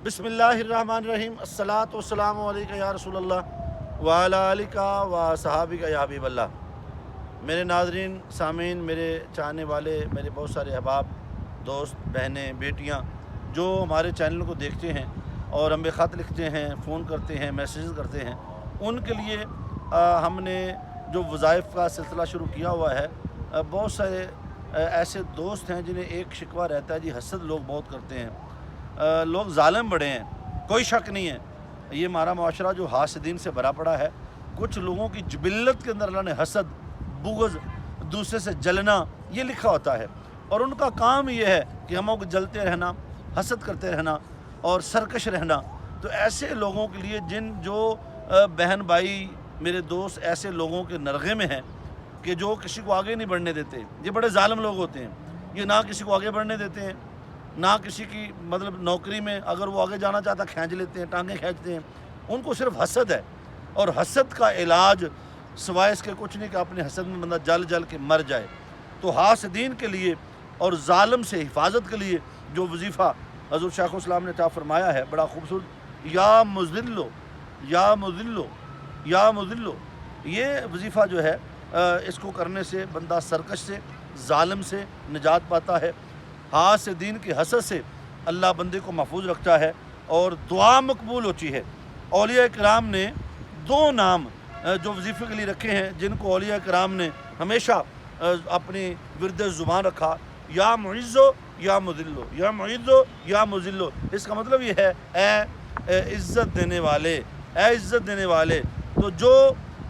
بسم اللہ الرحمن الرحیم الصلاۃ والسلام علیکہ یا رسول اللہ وعلی آلکہ و صحابکہ یا حبیب اللہ۔ میرے ناظرین، سامعین، میرے چاہنے والے، میرے بہت سارے احباب، دوست، بہنیں، بیٹیاں جو ہمارے چینل کو دیکھتے ہیں اور ہمیں خط لکھتے ہیں، فون کرتے ہیں، میسیج کرتے ہیں، ان کے لیے ہم نے جو وظائف کا سلسلہ شروع کیا ہوا ہے۔ بہت سارے ایسے دوست ہیں جنہیں ایک شکوہ رہتا ہے، جی حسد لوگ بہت کرتے ہیں، لوگ ظالم بڑے ہیں، کوئی شک نہیں ہے۔ یہ ہمارا معاشرہ جو حاسدین سے بھرا پڑا ہے، کچھ لوگوں کی جبلت کے اندر اللہ نے حسد، بغض، دوسرے سے جلنا یہ لکھا ہوتا ہے، اور ان کا کام یہ ہے کہ ہموں کو جلتے رہنا، حسد کرتے رہنا اور سرکش رہنا۔ تو ایسے لوگوں کے لیے جو بہن بھائی، میرے دوست ایسے لوگوں کے نرغے میں ہیں کہ جو کسی کو آگے نہیں بڑھنے دیتے، یہ بڑے ظالم لوگ ہوتے ہیں، یہ نہ کسی کو آگے بڑھنے دیتے ہیں، نہ کسی کی نوکری میں اگر وہ آگے جانا چاہتا کھینچ لیتے ہیں، ٹانگیں کھینچتے ہیں۔ ان کو صرف حسد ہے، اور حسد کا علاج سوائے اس کے کچھ نہیں کہ اپنے حسد میں بندہ جل جل کے مر جائے۔ تو حاسدین کے لیے اور ظالم سے حفاظت کے لیے جو وظیفہ حضور شیخ الاسلام نے عطا فرمایا ہے، بڑا خوبصورت، یا مذلو یا مذلو یا مذلو، یہ وظیفہ جو ہے اس کو کرنے سے بندہ سرکش سے، ظالم سے نجات پاتا ہے، حاسدین کے حسد سے اللہ بندے کو محفوظ رکھتا ہے اور دعا مقبول ہوتی ہے۔ اولیاء کرام نے دو نام جو وظیفے کے لیے رکھے ہیں، جن کو اولیاء کرام نے ہمیشہ اپنی ورد زبان رکھا، یا معزو یا مذلو، یا معزو یا مذلو۔ اس کا مطلب یہ ہے اے عزت دینے والے، اے عزت دینے والے۔ تو جو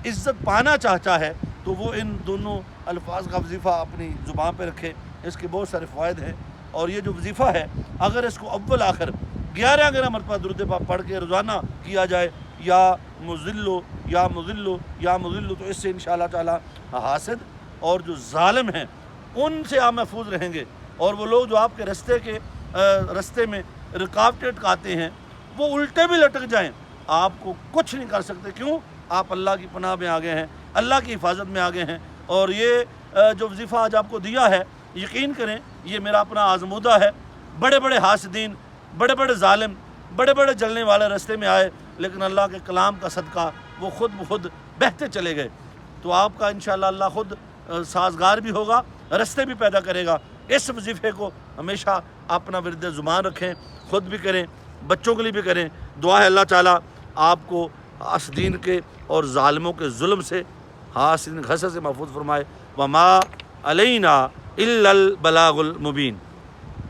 عزت پانا چاہتا ہے تو وہ ان دونوں الفاظ کا وظیفہ اپنی زبان پہ رکھے۔ اس کے بہت سارے فوائد ہیں، اور یہ جو وظیفہ ہے اگر اس کو اول آخر 11 مرتبہ درود پاک پڑھ کے روزانہ کیا جائے، یا مذلو یا مذلو یا مذلو، تو اس سے انشاءاللہ تعالی حاسد اور جو ظالم ہیں ان سے آپ محفوظ رہیں گے، اور وہ لوگ جو آپ کے رستے میں رکاوٹیں اٹکاتے ہیں وہ الٹے بھی لٹک جائیں، آپ کو کچھ نہیں کر سکتے۔ کیوں؟ آپ اللہ کی پناہ میں آگے ہیں، اللہ کی حفاظت میں آگے ہیں۔ اور یہ جو وظیفہ آج آپ کو دیا ہے، یقین کریں یہ میرا اپنا آزمودہ ہے۔ بڑے بڑے حاسدین، بڑے بڑے ظالم، بڑے بڑے جلنے والے رستے میں آئے، لیکن اللہ کے کلام کا صدقہ وہ خود بخود بہتے چلے گئے۔ تو آپ کا انشاءاللہ اللہ خود سازگار بھی ہوگا، رستے بھی پیدا کرے گا۔ اس وظیفے کو ہمیشہ اپنا ورد زبان رکھیں، خود بھی کریں، بچوں کے لیے بھی کریں۔ دعا ہے اللہ تعالیٰ آپ کو حاسدین کے اور ظالموں کے ظلم سے، حاسدین کے حسد سے محفوظ فرمائے۔ وما علینا الا البلاغ المبین۔